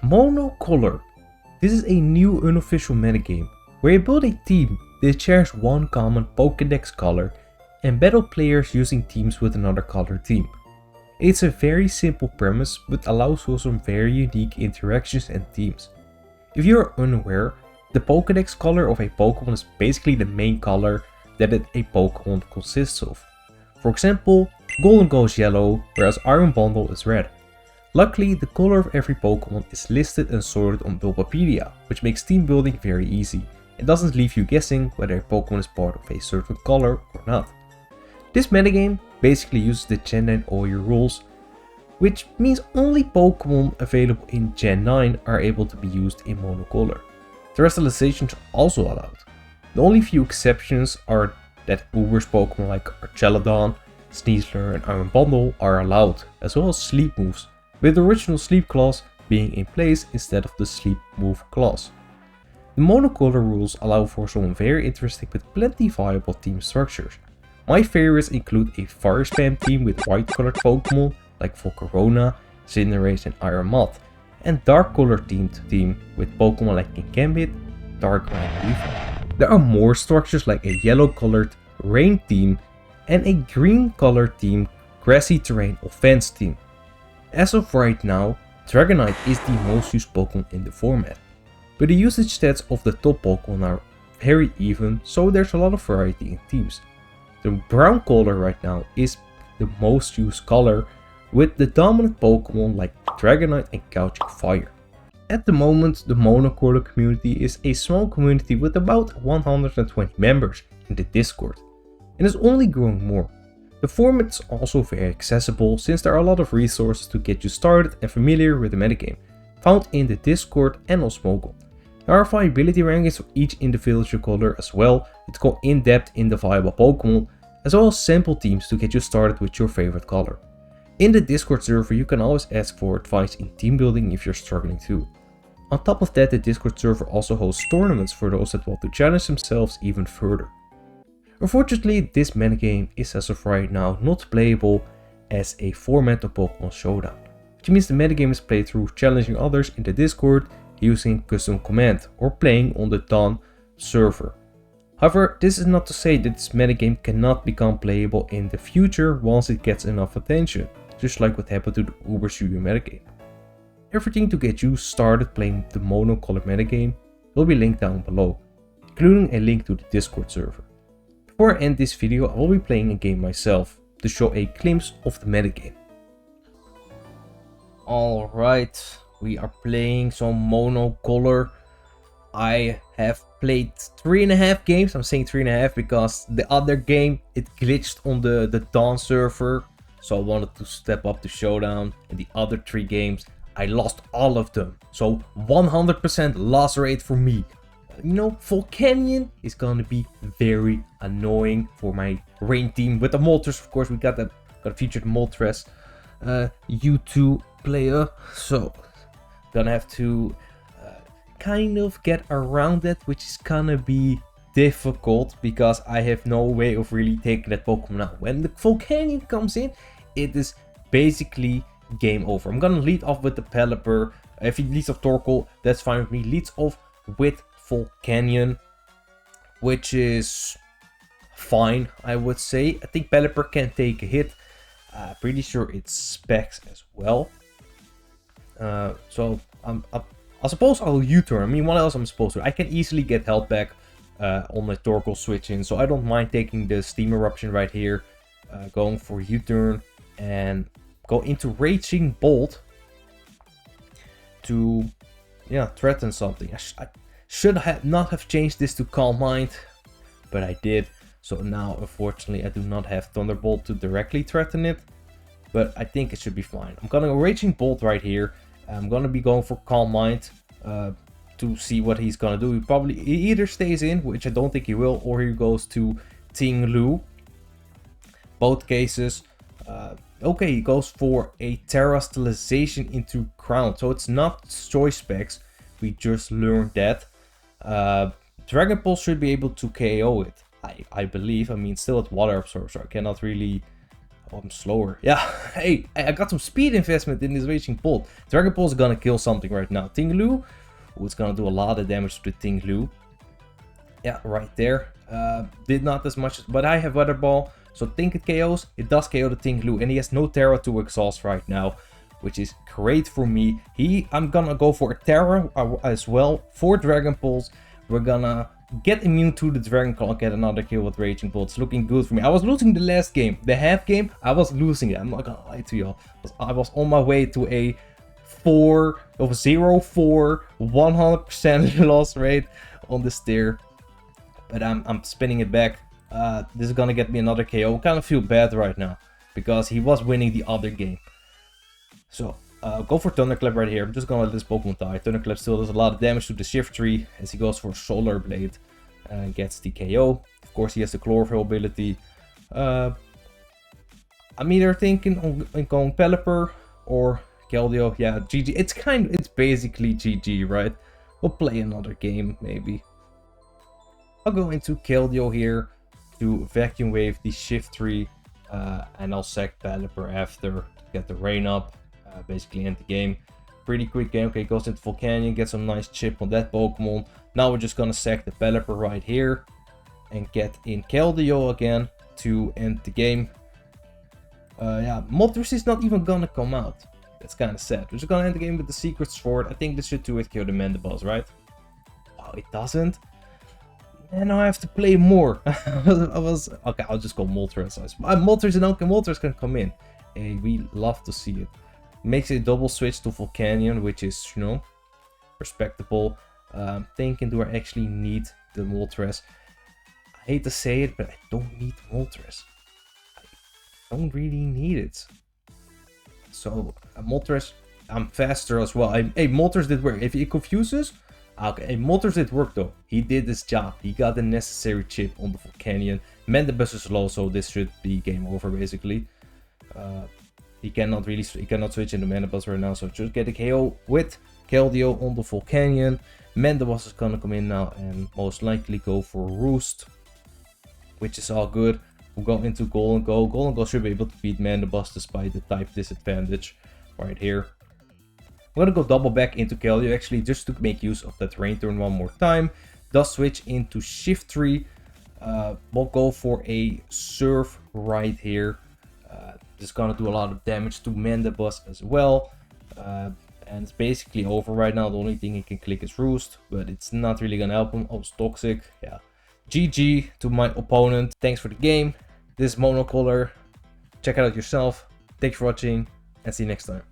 Monocolor. This is a new unofficial metagame where you build a team that shares one common Pokedex color and battle players using teams with another color team. It's a very simple premise but allows for some very unique interactions and teams. If you are unaware, the Pokedex color of a Pokemon is basically the main color that a Pokemon consists of. For example, gholdengo is yellow, whereas Iron Bundle is red. Luckily, the color of every Pokemon is listed and sorted on bulbapedia, which makes team building very easy and doesn't leave you guessing whether a Pokemon is part of a certain color or not. This metagame basically uses the Gen 9 OU rules, which means only Pokemon available in Gen 9 are able to be used in Monocolor. Terrestrializations are also allowed. The only few exceptions are that Uber's Pokemon like Archelodon, Sneasler and Iron Bundle are allowed, as well as sleep moves, with the original sleep clause being in place instead of the sleep move clause. The Monocolor rules allow for some very interesting but plenty viable team structures. My favorites include a fire spam team with white colored Pokemon like Volcarona, Cinderace and Iron Moth, and dark colored themed team with Pokemon like Gambit, Darkrai and Weavile. There are more structures like a yellow colored rain team and a green colored team grassy terrain offense team. As of right now, Dragonite is the most used Pokemon in the format, but the usage stats of the top Pokemon are very even, so there's a lot of variety in teams. The brown color right now is the most used color, with the dominant Pokemon like Dragonite and Couching Fire. At the moment, the Monocolor community is a small community with about 120 members in the Discord, and is only growing more. The format is also very accessible since there are a lot of resources to get you started and familiar with the metagame, found in the Discord and on Smoggle. There are viability rankings for each individual color as well, that go in depth in the viable Pokemon, as well as sample teams to get you started with your favorite color. In the Discord server you can always ask for advice in team building if you're struggling too. On top of that, the Discord server also hosts tournaments for those that want to challenge themselves even further. Unfortunately, this metagame is as of right now not playable as a format of Pokemon Showdown, which means the metagame is played through challenging others in the Discord using custom command or playing on the Dawn server. However, this is not to say that this metagame cannot become playable in the future once it gets enough attention, just like what happened to the Uber Studio metagame. Everything to get you started playing the Monocolor metagame will be linked down below, including a link to the Discord server. Before I end this video, I will be playing a game myself to show a glimpse of the metagame. Alright, we are playing some Monocolor. I have played 3.5 games. I'm saying 3.5 because the other game, it glitched on the Dawn server. So I wanted to step up to Showdown. In the other 3 games, I lost all of them. So 100% loss rate for me. You know, Volcanion is gonna be very annoying for my rain team. With the Moltres, of course, we got featured Moltres U2 player. So gonna have to kind of get around that, which is gonna be difficult because I have no way of really taking that Pokemon out. When the Volcanion comes in, it is basically game over. I'm gonna lead off with the Pelipper. If he leads off Torkoal, that's fine with me. Leads off with Volcanion, which is fine, I would say. I think Pelipper can take a hit. Pretty sure it's Specs as well. So I suppose I'll U-turn. I mean, what else I'm supposed to? I can easily get health back on the Torkoal switch in, so I don't mind taking the Steam Eruption right here, going for U-turn and go into Raging Bolt to, yeah, threaten something. I should not have changed this to Calm Mind, but I did. So now, unfortunately, I do not have Thunderbolt to directly threaten it, but I think it should be fine. I'm gonna go Raging Bolt right here. I'm gonna be going for Calm Mind to see what he's gonna do. He either stays in, which I don't think he will, or he goes to Ting Lu. Both cases. Okay, he goes for a Terrestrialization into Crown, so it's not Choice Specs. We just learned that. Dragon Pulse should be able to KO it, I believe. I mean, still at Water Absorb, so I cannot really Oh, I'm slower. Yeah, hey, I got some speed investment in this Raging Bolt. Dragon Pulse is gonna kill something right now. Tinglu, oh, it's gonna do a lot of damage to the Tinglu. Yeah, right there. Did not as much, but I have Weather Ball. So think it KOs. It does KO the Tinglu, and he has no Terra to exhaust right now, which is great for me. I'm gonna go for a Terra as well for Dragon Pulse. We're gonna get immune to the Dragon Claw, get another kill with Raging Bolt. It's looking good for me. I was losing the last game. The half game, I was losing it. I'm not gonna lie to y'all. I was on my way to a 0-4, 100% loss rate on this tier. But I'm spinning it back. This is gonna get me another KO. I kind of feel bad right now because he was winning the other game. So go for Thunderclap right here. I'm just gonna let this Pokemon die. Thunderclap still does a lot of damage to the Shift Tree as he goes for Solar Blade and gets the KO. Of course, he has the Chlorophyll ability. I'm either thinking on going Pelipper or Keldeo. Yeah, GG. It's basically GG, right? We'll play another game maybe. I'll go into Keldeo here to Vacuum Wave the Shift Tree, and I'll sack Pelipper after to get the rain up. Basically end the game. Pretty quick game. Okay, goes into Volcanion, get some nice chip on that Pokemon. Now we're just gonna sack the Pelipper right here and get in Keldeo again to end the game. Yeah, Moltres is not even gonna come out. That's kind of sad. We're just gonna end the game with the Secret Sword. I think this should do it, kill the Mandibles, right? Oh, it doesn't. And now I have to play more. Okay, I'll just go Moltres. Moltres and okay, Moltres can come in. Hey, we love to see it. Makes a double switch to Volcanion, which is, you know, respectable. Thinking, do I actually need the Moltres? I hate to say it, but I don't need Moltres. I don't really need it. So, Moltres, I'm faster as well. Hey, Moltres did work. If he confuses, okay, hey, Moltres did work though. He did his job. He got the necessary chip on the Volcanion. Mandibus is low, so this should be game over basically. He cannot switch into Mandibus right now, so just get a KO with Keldeo on the Volcanion. Mandibus is gonna come in now and most likely go for Roost, which is all good. We'll go into gholdengo. Gholdengo should be able to beat Mandibus despite the type disadvantage right here. I'm gonna go double back into Keldeo actually just to make use of that rain turn one more time. Does switch into Shift Tree. We'll go for a Surf right here. This is gonna do a lot of damage to Mandibus as well. And it's basically over right now. The only thing he can click is Roost, but it's not really gonna help him. Oh, it's toxic. Yeah. GG to my opponent. Thanks for the game. This is Monocolor. Check it out yourself. Thanks for watching and see you next time.